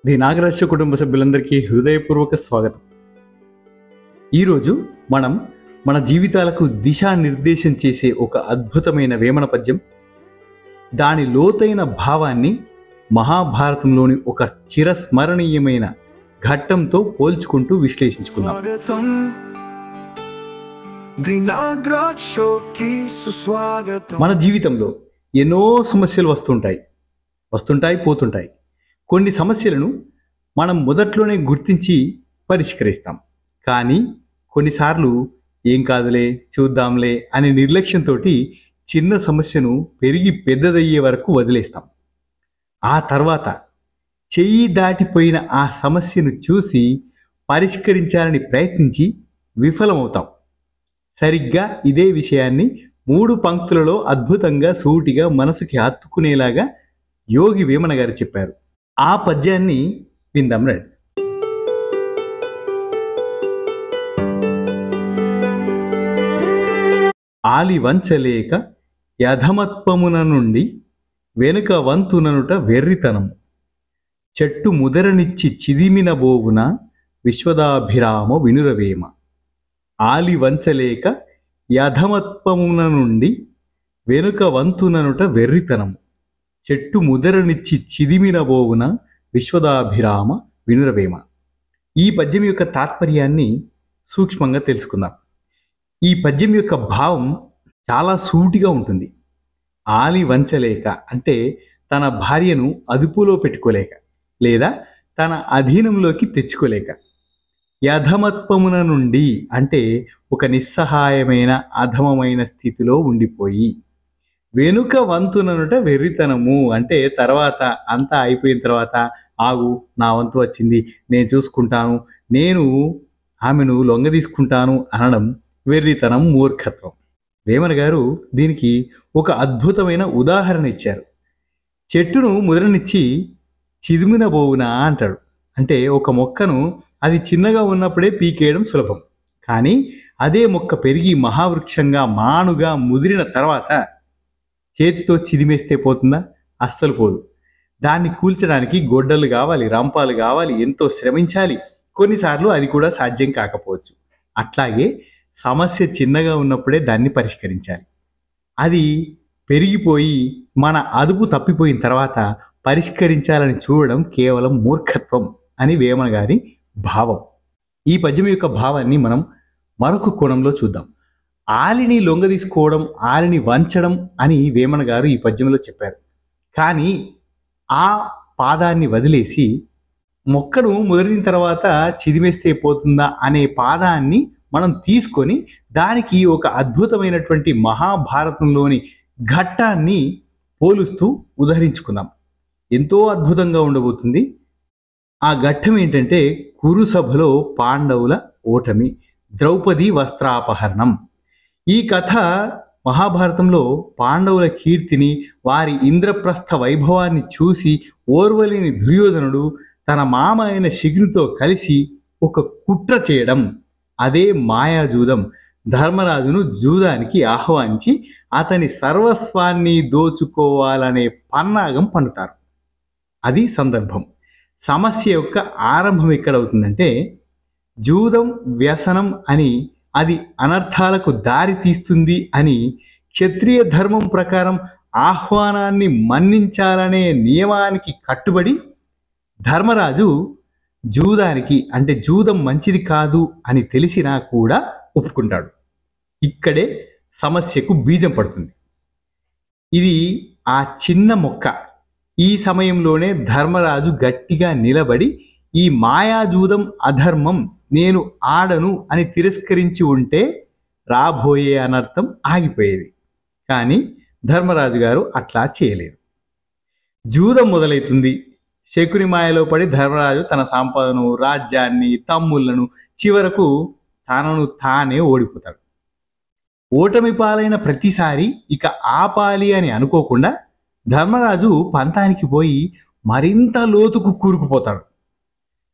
The Nagaraja కుటుంబ సభ్యులందరికీ హృదయపూర్వక స్వాగతం. ఈరోజు మనం మన జీవితాలకు దిశానిర్దేశం చేసే ఒక అద్భుతమైన వేమన పద్యం, దాని లోతైన భావాన్ని మహాభారతంలోని ఒక చిరస్మరణీయమైన ఘట్టంతో పోల్చుకుంటూ విశ్లేషించుకుందాం. స్వాగతం ది నాగరాజ్ షోకి సుస్వాగతం. మన జీవితంలో ఎన్నో సమస్యలు వస్తుంటాయి పోతుంటాయి. కొన్ని సమస్యలను మనం మొదట్లోనే గుర్తించి పరిష్కరిస్తాం. కానీ కొన్నిసార్లు ఏం కాదులే, చూద్దాంలే అనే నిర్లక్ష్యంతో చిన్న సమస్యను పెరిగి పెద్దదయ్యే వరకు వదిలేస్తాం. ఆ తర్వాత చెయ్యి దాటిపోయిన ఆ సమస్యను చూసి పరిష్కరించాలని ప్రయత్నించి విఫలమవుతాం. సరిగ్గా ఇదే విషయాన్ని 3 పంక్తులలో అద్భుతంగా సూటిగా మనసుకి హత్తుకునేలాగా యోగి వేమన గారు చెప్పారు. ఆ పద్యాన్ని విందాం రండి. ఆలి వంచలేక యధమత్వమున నుండి వెనుక వంతుననుట వెర్రితనము, చెట్టు ముదరనిచ్చి చిదిమిన బోవున విశ్వదాభిరామ వినురవేమ. ఆలి వంచలేక యధమత్వమున నుండి వెనుక వంతుననుట వెర్రితనము, చెట్టు ముదరనిచ్చి చిదిమిన బోవున విశ్వదాభిరామ వినురవేమ. ఈ పద్యం యొక్క తాత్పర్యాన్ని సూక్ష్మంగా తెలుసుకుందాం. ఈ పద్యం యొక్క భావం చాలా సూటిగా ఉంటుంది. ఆలి వంచలేక అంటే తన భార్యను అదుపులో పెట్టుకోలేక లేదా తన అధీనంలోకి తెచ్చుకోలేక. యధమత్వమున నుండి అంటే ఒక నిస్సహాయమైన అధమమైన స్థితిలో ఉండిపోయి. వెనుక వంతుననుట వెర్రితనము అంటే తర్వాత అంతా అయిపోయిన తర్వాత ఆగు, నా వంతు వచ్చింది, నేను చూసుకుంటాను, నేను ఆమెను లొంగ తీసుకుంటాను అనడం వెర్రితనం, మూర్ఖత్వం. వేమన గారు దీనికి ఒక అద్భుతమైన ఉదాహరణ ఇచ్చారు. చెట్టును ముదరనిచ్చి చిదిమిన బోవునా అంటాడు. అంటే ఒక మొక్కను అది చిన్నగా ఉన్నప్పుడే పీకేయడం సులభం. కానీ అదే మొక్క పెరిగి మహావృక్షంగా మానుగా ముదిరిన తర్వాత చేతితో చిదిమేస్తే పోతుందా? అస్సలు పోదు. దాన్ని కూల్చడానికి గొడ్డలు కావాలి, రంపాలు కావాలి, ఎంతో శ్రమించాలి. కొన్నిసార్లు అది కూడా సాధ్యం కాకపోవచ్చు. అట్లాగే సమస్య చిన్నగా ఉన్నప్పుడే దాన్ని పరిష్కరించాలి. అది పెరిగిపోయి మన అదుపు తప్పిపోయిన తర్వాత పరిష్కరించాలని చూడడం కేవలం మూర్ఖత్వం అని వేమన గారి భావం. ఈ పద్యం యొక్క భావాన్ని మనం మరొక కోణంలో చూద్దాం. ఆలిని లొంగ తీసుకోవడం, ఆలిని వంచడం అని వేమన గారు ఈ పద్యంలో చెప్పారు. కానీ ఆ పాదాన్ని వదిలేసి మొక్కను ముదిరిన తర్వాత చిదిమేస్తే పోతుందా అనే పాదాన్ని మనం తీసుకొని దానికి ఒక అద్భుతమైనటువంటి మహాభారతంలోని ఘట్టాన్ని పోలుస్తూ ఉదహరించుకుందాం. ఎంతో అద్భుతంగా ఉండబోతుంది. ఆ ఘట్టం ఏంటంటే కురుసభలో పాండవుల ఓటమి, ద్రౌపది వస్త్రాపహరణం. ఈ కథ మహాభారతంలో పాండవుల కీర్తిని, వారి ఇంద్రప్రస్థ వైభవాన్ని చూసి ఓర్వలేని దుర్యోధనుడు తన మామ అయిన శకునితో కలిసి ఒక కుట్ర చేయడం, అదే మాయాజూదం. ధర్మరాజును జూదానికి ఆహ్వానించి అతని సర్వస్వాన్ని దోచుకోవాలనే పన్నాగం పన్నుతారు. అది సందర్భం. సమస్య యొక్క ఆరంభం ఎక్కడవుతుందంటే, జూదం వ్యసనం అని, అది అనర్థాలకు దారి తీస్తుంది అని క్షత్రియ ధర్మం ప్రకారం ఆహ్వానాన్ని మన్నించాలనే నియమానికి కట్టుబడి ధర్మరాజు జూదానికి అంటే జూదం మంచిది కాదు అని తెలిసినా కూడా ఒప్పుకుంటాడు. ఇక్కడే సమస్యకు బీజం పడుతుంది. ఇది ఆ చిన్న మొక్క. ఈ సమయంలోనే ధర్మరాజు గట్టిగా నిలబడి ఈ మాయాజూదం అధర్మం, నేను ఆడను అని తిరస్కరించి ఉంటే రాబోయే అనర్థం ఆగిపోయేది. కానీ ధర్మరాజు గారు అట్లా చేయలేదు. జూదం మొదలవుతుంది. శకుని మాయలో పడి ధర్మరాజు తన సంపదను, రాజ్యాన్ని, తమ్ముళ్లను, చివరకు తనను తానే ఓడిపోతాడు. ఓటమి పాలైన ప్రతిసారి ఇక ఆపాలి అని అనుకోకుండా ధర్మరాజు పంతానికి పోయి మరింత లోతుకు కూరుకుపోతాడు.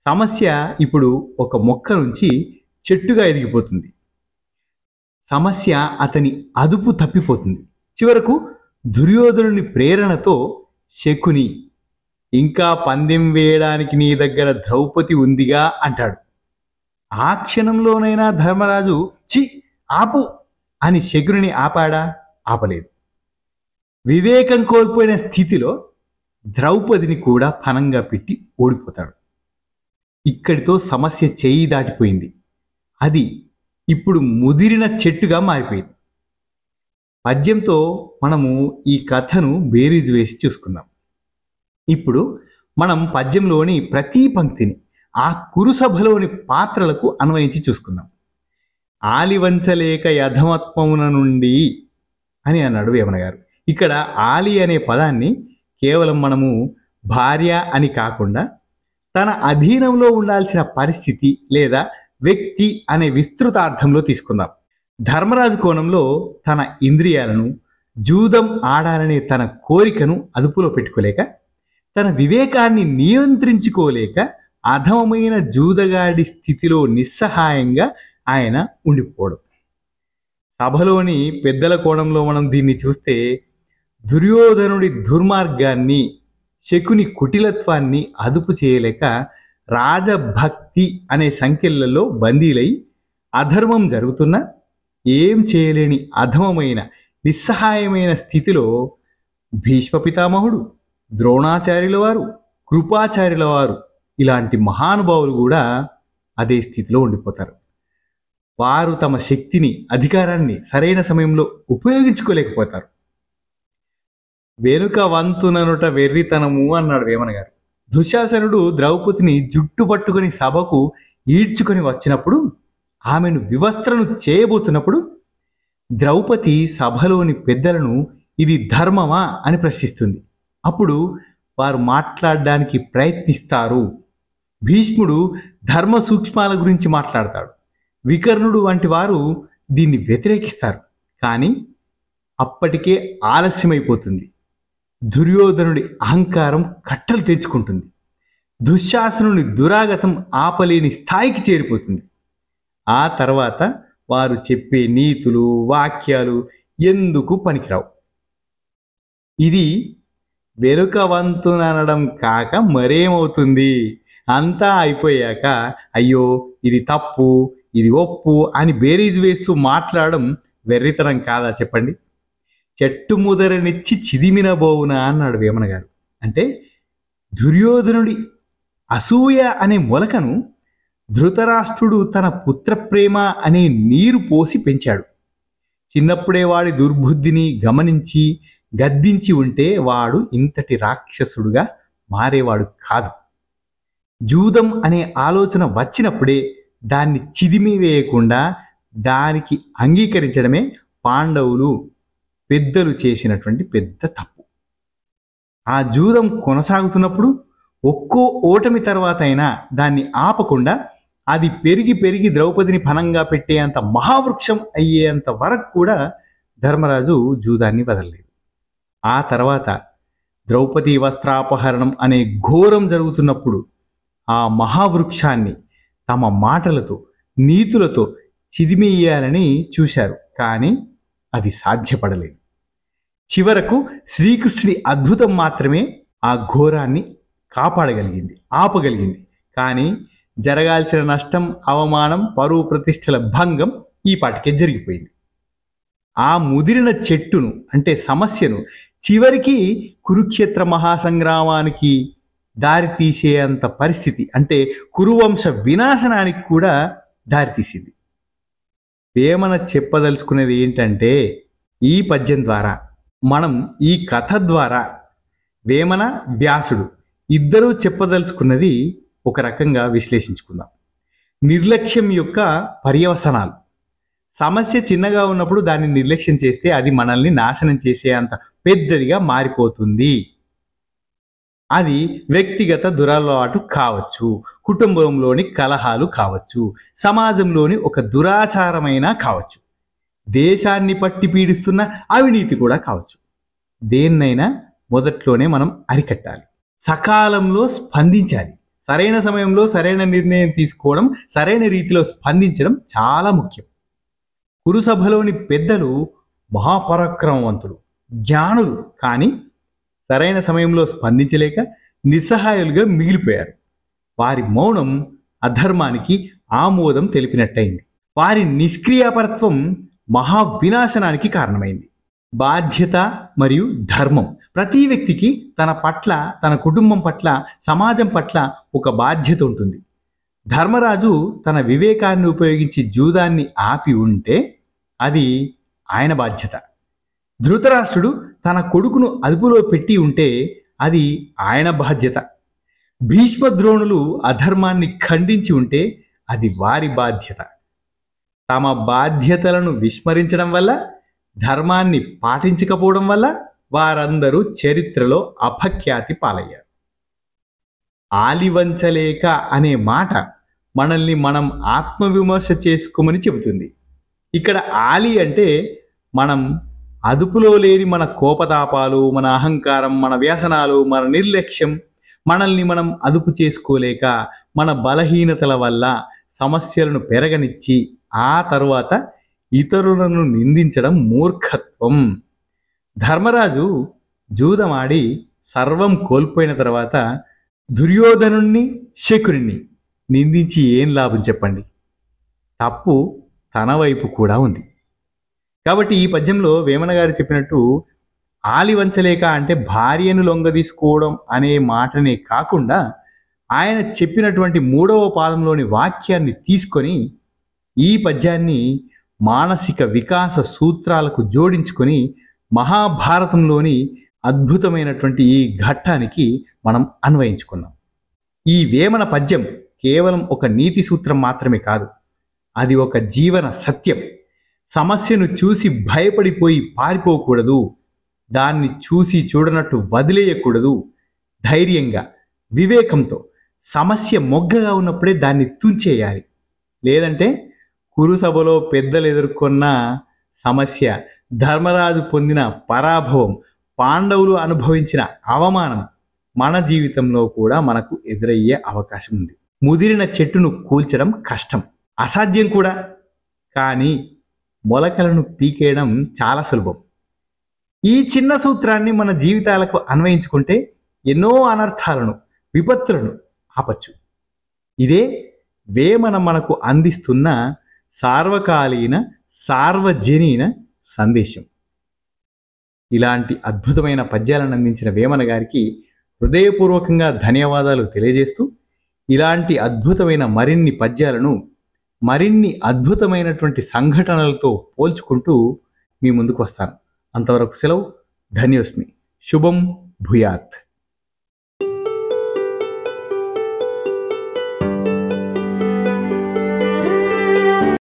సమస్య ఇప్పుడు ఒక మొక్క నుంచి చెట్టుగా ఎదిగిపోతుంది. సమస్య అతని అదుపు తప్పిపోతుంది. చివరకు దుర్యోధనుని ప్రేరణతో శకుని ఇంకా పందెం వేయడానికి నీ దగ్గర ద్రౌపది ఉందిగా అంటాడు. ఆ క్షణంలోనైనా ధర్మరాజు చి ఆపు అని శకునిని ఆపాడా? ఆపలేదు. వివేకం కోల్పోయిన స్థితిలో ద్రౌపదిని కూడా పణంగా పెట్టి ఓడిపోతాడు. ఇక్కడితో సమస్య చేయి దాటిపోయింది. అది ఇప్పుడు ముదిరిన చెట్టుగా మారిపోయింది. పద్యంతో మనము ఈ కథను బేరీజు వేసి చూసుకుందాం. ఇప్పుడు మనం పద్యంలోని ప్రతి పంక్తిని ఆ కురుసభలోని పాత్రలకు అన్వయించి చూసుకుందాం. ఆలివంచలేక యధమత్వమున నుండి అని అన్నాడు వేమన గారు. ఇక్కడ ఆలి అనే పదాన్ని కేవలం మనము భార్య అని కాకుండా తన అధీనంలో ఉండాల్సిన పరిస్థితి లేదా వ్యక్తి అనే విస్తృతార్థంలో తీసుకుందాం. ధర్మరాజు కోణంలో తన ఇంద్రియాలను, జూదం ఆడాలనే తన కోరికను అదుపులో పెట్టుకోలేక, తన వివేకాన్ని నియంత్రించుకోలేక అధమమైన జూదగాడి స్థితిలో నిస్సహాయంగా ఆయన ఉండిపోవడం. సభలోని పెద్దల కోణంలో మనం దీన్ని చూస్తే దుర్యోధనుడి దుర్మార్గాన్ని, శకుని కుటిలత్వాన్ని అదుపు చేయలేక రాజభక్తి అనే సంఖ్యలలో బందీలై అధర్మం జరుగుతున్నా ఏం చేయలేని అధమమైన నిస్సహాయమైన స్థితిలో భీష్మ పితామహుడు, ద్రోణాచార్యుల వారు, కృపాచార్యుల వారు ఇలాంటి మహానుభావులు కూడా అదే స్థితిలో ఉండిపోతారు. వారు తమ శక్తిని, అధికారాన్ని సరైన సమయంలో ఉపయోగించుకోలేకపోతారు. వెనుక వంతుననుట వెర్రితనము అన్నాడు వేమన గారు. దుశ్శాసనుడు ద్రౌపదిని జుట్టు పట్టుకుని సభకు ఈడ్చుకొని వచ్చినప్పుడు, ఆమెను వివస్త్రను చేయబోతున్నప్పుడు ద్రౌపది సభలోని పెద్దలను ఇది ధర్మమా అని ప్రశ్నిస్తుంది. అప్పుడు వారు మాట్లాడడానికి ప్రయత్నిస్తారు. భీష్ముడు ధర్మ సూక్ష్మాల గురించి మాట్లాడతాడు. వికర్ణుడు వంటి వారు దీన్ని వ్యతిరేకిస్తారు. కానీ అప్పటికే ఆలస్యమైపోతుంది. దుర్యోధనుడి అహంకారం కట్టలు తెచ్చుకుంటుంది. దుశ్శాసనుని దురాగతం ఆపలేని స్థాయికి చేరిపోతుంది. ఆ తర్వాత వారు చెప్పే నీతులు, వాక్యాలు ఎందుకు పనికిరావు. ఇది వెనుక వంతుననడం కాక మరేమవుతుంది? అంతా అయిపోయాక అయ్యో ఇది తప్పు, ఇది ఒప్పు అని బేరీజు వేస్తూ మాట్లాడడం వెర్రితనం కాదా చెప్పండి? చెట్టు ముదరనిచ్చి చిదిమిన బోవునా అన్నాడు వేమన గారు. అంటే దుర్యోధనుడి అసూయ అనే మొలకను ధృతరాష్ట్రుడు తన పుత్రప్రేమ అనే నీరు పోసి పెంచాడు. చిన్నప్పుడే వాడి దుర్బుద్ధిని గమనించి గద్దించి ఉంటే వాడు ఇంతటి రాక్షసుడుగా మారేవాడు కాదు. జూదం అనే ఆలోచన వచ్చినప్పుడే దాన్ని చిదిమి వేయకుండా దానికి అంగీకరించడమే పాండవులు పెద్దలు చేసినటువంటి పెద్ద తప్పు. ఆ జూదం కొనసాగుతున్నప్పుడు ఒక్కో ఓటమి తర్వాత అయినా దాన్ని ఆపకుండా అది పెరిగి పెరిగి ద్రౌపదిని పణంగా పెట్టేంత మహావృక్షం అయ్యేంత వరకు కూడా ధర్మరాజు జూదాన్ని వదలలేదు. ఆ తర్వాత ద్రౌపది వస్త్రాపహరణం అనే ఘోరం జరుగుతున్నప్పుడు ఆ మహావృక్షాన్ని తమ మాటలతో, నీతులతో చిదిమేయాలని చూశారు. కానీ అది సాధ్యపడలేదు. చివరకు శ్రీకృష్ణుడి అద్భుతం మాత్రమే ఆ ఘోరాన్ని కాపాడగలిగింది, ఆపగలిగింది. కానీ జరగాల్సిన నష్టం, అవమానం, పరువు ప్రతిష్టల భంగం ఈ పాటికే జరిగిపోయింది. ఆ ముదిరిన చెట్టును అంటే సమస్యను చివరికి కురుక్షేత్ర మహాసంగ్రామానికి దారితీసేంత పరిస్థితి అంటే కురువంశ వినాశనానికి కూడా దారితీసింది. వేమన చెప్పదలుచుకునేది ఏంటంటే ఈ పద్యం ద్వారా మనం ఈ కథ ద్వారా వేమన, వ్యాసుడు ఇద్దరూ చెప్పదలుచుకున్నది ఒక రకంగా విశ్లేషించుకుందాం. నిర్లక్ష్యం యొక్క పర్యవసనాలు. సమస్య చిన్నగా ఉన్నప్పుడు దాన్ని నిర్లక్ష్యం చేస్తే అది మనల్ని నాశనం చేసే అంత పెద్దదిగా మారిపోతుంది. అది వ్యక్తిగత దురలవాటు కావచ్చు, కుటుంబంలోని కలహాలు కావచ్చు, సమాజంలోని ఒక దురాచారమైన కావచ్చు, దేశాన్ని పట్టి పీడిస్తున్న అవినీతి కూడా కావచ్చు. దేన్నైనా మొదట్లోనే మనం అరికట్టాలి. సకాలంలో స్పందించాలి. సరైన సమయంలో సరైన నిర్ణయం తీసుకోవడం, సరైన రీతిలో స్పందించడం చాలా ముఖ్యం. కురుసభలోని పెద్దలు మహాపరాక్రమవంతులు, జ్ఞానులు. కానీ సరైన సమయంలో స్పందించలేక నిస్సహాయులుగా మిగిలిపోయారు. వారి మౌనం అధర్మానికి ఆమోదం తెలిపినట్టయింది. వారి నిష్క్రియాపరత్వం మహా వినాశనానికి కారణమైంది. బాధ్యత మరియు ధర్మం. ప్రతి వ్యక్తికి తన పట్ల, తన కుటుంబం పట్ల, సమాజం పట్ల ఒక బాధ్యత ఉంటుంది. ధర్మరాజు తన వివేకాన్ని ఉపయోగించి జూదాన్ని ఆపి ఉంటే అది ఆయన బాధ్యత. ధృతరాష్ట్రుడు తన కొడుకును అదుపులో పెట్టి ఉంటే అది ఆయన బాధ్యత. భీష్మద్రోణులు అధర్మాన్ని ఖండించి ఉంటే అది వారి బాధ్యత. తమ బాధ్యతలను విస్మరించడం వల్ల, ధర్మాన్ని పాటించకపోవడం వల్ల వారందరూ చరిత్రలో అపఖ్యాతి పాలయ్యారు. ఆలివంచలేక అనే మాట మనల్ని మనం ఆత్మవిమర్శ చేసుకోమని చెబుతుంది. ఇక్కడ ఆలి అంటే మనం అదుపులో లేని మన కోపతాపాలు, మన అహంకారం, మన వ్యసనాలు, మన నిర్లక్ష్యం, మనల్ని మనం అదుపు చేసుకోలేక మన బలహీనతల వల్ల సమస్యలను పెరగనిచ్చి ఆ తరువాత ఇతరులను నిందించడం మూర్ఖత్వం. ధర్మరాజు జూదమాడి సర్వం కోల్పోయిన తర్వాత దుర్యోధనుణ్ణి, శకుని నిందించి ఏం లాభం చెప్పండి? తప్పు తన వైపు కూడా ఉంది. కాబట్టి ఈ పద్యంలో వేమన గారు చెప్పినట్టు ఆలివంచలేక అంటే భార్యను లొంగదీసుకోవడం అనే మాటనే కాకుండా ఆయన చెప్పినటువంటి 3వ పాదంలోని వాక్యాన్ని తీసుకొని ఈ పద్యాన్ని మానసిక వికాస సూత్రాలకు జోడించుకొని మహాభారతంలోని అద్భుతమైనటువంటి ఈ ఘట్టానికి మనం అన్వయించుకున్నాం. ఈ వేమన పద్యం కేవలం ఒక నీతి సూత్రం మాత్రమే కాదు, అది ఒక జీవన సత్యం. సమస్యను చూసి భయపడిపోయి పారిపోకూడదు, దాన్ని చూసి చూడనట్టు వదిలేయకూడదు. ధైర్యంగా, వివేకంతో సమస్య మొగ్గగా ఉన్నప్పుడే దాన్ని తుంచేయాలి. లేదంటే కురుసభలో పెద్దలు ఎదుర్కొన్న సమస్య, ధర్మరాజు పొందిన పరాభవం, పాండవులు అనుభవించిన అవమానం మన జీవితంలో కూడా మనకు ఎదురయ్యే అవకాశం ఉంది. ముదిరిన చెట్టును కూల్చడం కష్టం, అసాధ్యం కూడా. కానీ మొలకలను పీకేయడం చాలా సులభం. ఈ చిన్న సూత్రాన్ని మన జీవితాలకు అన్వయించుకుంటే ఎన్నో అనర్థాలను, విపత్తులను ఆపచ్చు. ఇదే వేమన మనకు అందిస్తున్న సార్వకాలీన, సార్వజనీన సందేశం. ఇలాంటి అద్భుతమైన పద్యాలను అందించిన వేమన గారికి హృదయపూర్వకంగా ధన్యవాదాలు తెలియజేస్తూ, ఇలాంటి అద్భుతమైన మరిన్ని పద్యాలను మరిన్ని అద్భుతమైనటువంటి సంఘటనలతో పోల్చుకుంటూ మీ ముందుకు వస్తాను. అంతవరకు సెలవు. ధన్యోస్మి. శుభం భూయాత్.